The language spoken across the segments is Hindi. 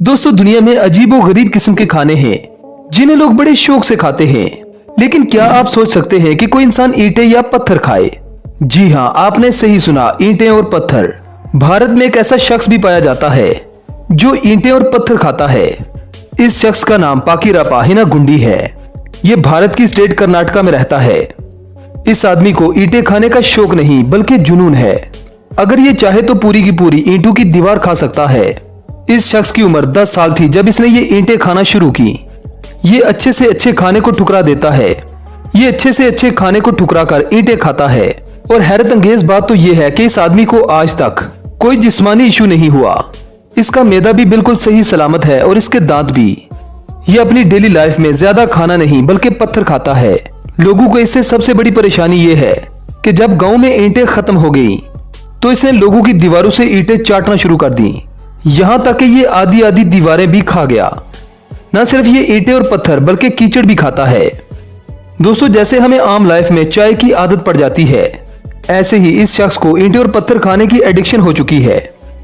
दोस्तों, दुनिया में अजीबोगरीब किस्म के खाने हैं जिन्हें लोग बड़े शौक से खाते हैं। लेकिन क्या आप सोच सकते हैं कि कोई इंसान ईंटें या पत्थर खाए? जी हां, आपने सही सुना, ईंटें और पत्थर। भारत में एक ऐसा शख्स भी पाया जाता है जो ईंटें और पत्थर खाता है। इस शख्स का नाम पाकीरापा हिनागुंडी है। ये भारत की स्टेट कर्नाटका में रहता है। इस आदमी को ईंटें खाने का शौक नहीं बल्कि जुनून है। अगर ये चाहे तो पूरी की पूरी ईंटों की दीवार खा सकता है। इस शख्स की उम्र 10 साल थी जब इसने ये ईंटें खाना शुरू की। ये अच्छे से अच्छे खाने को ठुकरा देता है। ये अच्छे से अच्छे खाने को ठुकरा कर ईंटें खाता है। और हैरत अंगेज बात तो ये है कि इस आदमी को आज तक कोई जिस्मानी इशू नहीं हुआ। इसका मैदा भी बिल्कुल सही सलामत है और इसके दांत भी। ये अपनी डेली लाइफ में ज्यादा खाना नहीं बल्कि पत्थर खाता है। लोगों को इससे सबसे बड़ी परेशानी ये है कि जब गांव में ईंटें खत्म हो गई तो इसने लोगों की दीवारों से ईंटें चाटना शुरू कर दी। यहां तक कि ये आधी आधी दीवारें भी खा गया। न सिर्फ ये ईंटें और पत्थर बल्कि कीचड़ भी खाता है। दोस्तों, जैसे हमें आम लाइफ में चाय की आदत पड़ जाती है, ऐसे ही इस शख्स को ईंटें और पत्थर खाने की एडिक्शन हो चुकी है,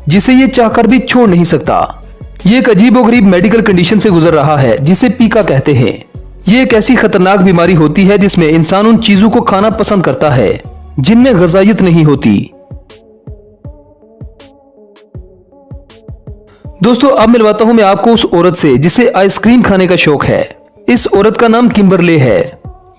जिसे ये चाहकर भी छोड़ नहीं सकता। ये एक अजीबोगरीब मेडिकल कंडीशन से गुजर रहा है जिसे पीका कहते हैं। ये एक ऐसी खतरनाक बीमारी होती है जिसमें इंसान उन चीजों को खाना पसंद करता है जिनमें ग़िज़ायत नहीं होती। दोस्तों, अब मिलवाता हूं मैं आपको उस औरत से जिसे आइसक्रीम खाने का शौक है। इस औरत का नाम किम्बरले है।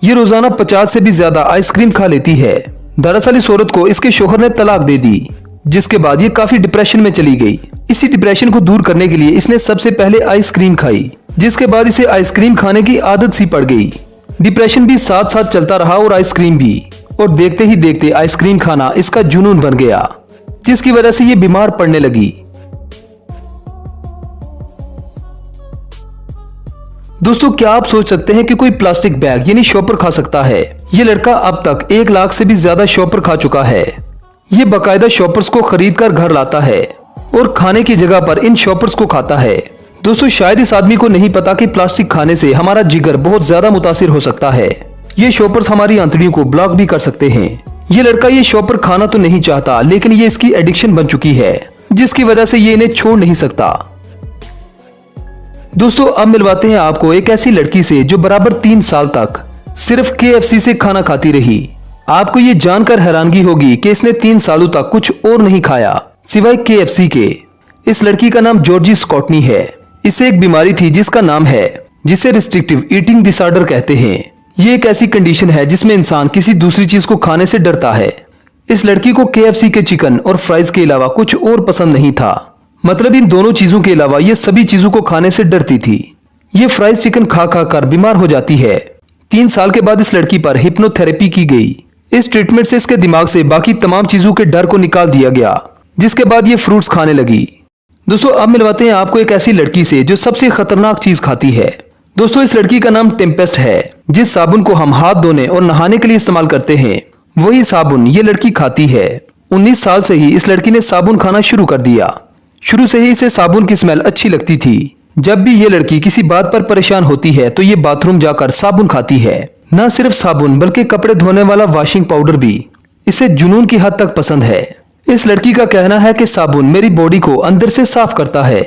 ये रोजाना 50 से भी ज्यादा आइसक्रीम खा लेती है। दरअसल इस औरत को इसके शौहर ने तलाक दे दी, जिसके बाद ये काफी डिप्रेशन में चली गई। इसी डिप्रेशन को दूर करने के लिए इसने सबसे पहले आइसक्रीम खाई, जिसके बाद इसे आइसक्रीम खाने की आदत सी पड़ गई। डिप्रेशन भी साथ साथ चलता रहा और आइसक्रीम भी। और देखते ही देखते आइसक्रीम खाना इसका जुनून बन गया, जिसकी वजह से ये बीमार पड़ने लगी। दोस्तों, क्या आप सोच सकते हैं कि कोई प्लास्टिक बैग यानी शॉपर खा सकता है? ये लड़का अब तक 1 लाख से भी ज्यादा शॉपर खा चुका है। ये बाकायदा शॉपर्स को खरीद कर घर लाता है और खाने की जगह पर इन शॉपर्स को खाता है। दोस्तों, शायद इस आदमी को नहीं पता कि प्लास्टिक खाने से हमारा जिगर बहुत ज्यादा मुतासिर हो सकता है। ये शॉपर्स हमारी आंतड़ियों को ब्लॉक भी कर सकते हैं। ये लड़का ये शॉपर खाना तो नहीं चाहता, लेकिन ये इसकी एडिक्शन बन चुकी है, जिसकी वजह से ये इन्हें छोड़ नहीं सकता। दोस्तों, अब मिलवाते हैं आपको एक ऐसी लड़की से जो बराबर 3 साल तक सिर्फ KFC से खाना खाती रही। आपको ये जानकर हैरानगी होगी कि इसने 3 सालों तक कुछ और नहीं खाया सिवाय KFC के। इस लड़की का नाम जॉर्जी स्कॉटनी है। इसे एक बीमारी थी जिसका नाम है, जिसे रिस्ट्रिक्टिव ईटिंग डिसऑर्डर कहते हैं। ये एक ऐसी कंडीशन है जिसमें इंसान किसी दूसरी चीज को खाने से डरता है। इस लड़की को KFC के चिकन और फ्राइज के अलावा कुछ और पसंद नहीं था। मतलब इन दोनों चीजों के अलावा ये सभी चीजों को खाने से डरती थी। ये फ्राइज चिकन खा खा कर बीमार हो जाती है। 3 साल के बाद इस लड़की पर हिप्नोथेरेपी की गई। इस ट्रीटमेंट से इसके दिमाग से बाकी तमाम चीजों के डर को निकाल दिया गया, जिसके बाद ये फ्रूट्स खाने लगी। दोस्तों, अब मिलवाते हैं आपको एक ऐसी लड़की से जो सबसे खतरनाक चीज खाती है। दोस्तों, इस लड़की का नाम टेम्पेस्ट है। जिस साबुन को हम हाथ धोने और नहाने के लिए इस्तेमाल करते हैं, वही साबुन ये लड़की खाती है। 19 साल से ही इस लड़की ने साबुन खाना शुरू कर दिया। शुरू से ही इसे साबुन की स्मेल अच्छी लगती थी। जब भी ये लड़की किसी बात पर परेशान होती है तो ये बाथरूम जाकर साबुन खाती है। न सिर्फ साबुन बल्कि कपड़े धोने वाला वॉशिंग पाउडर भी इसे जुनून की हद तक पसंद है। इस लड़की का कहना है कि साबुन मेरी बॉडी को अंदर से साफ करता है।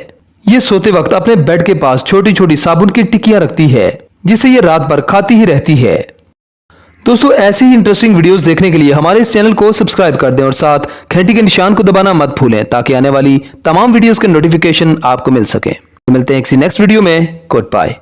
ये सोते वक्त अपने बेड के पास छोटी छोटी साबुन की टिक्कियां रखती है, जिसे ये रात भर खाती ही रहती है। दोस्तों, ऐसी ही इंटरेस्टिंग वीडियोस देखने के लिए हमारे इस चैनल को सब्सक्राइब कर दें और साथ घंटी के निशान को दबाना मत भूलें, ताकि आने वाली तमाम वीडियोस के नोटिफिकेशन आपको मिल सके। मिलते हैं किसी नेक्स्ट वीडियो में। Good bye.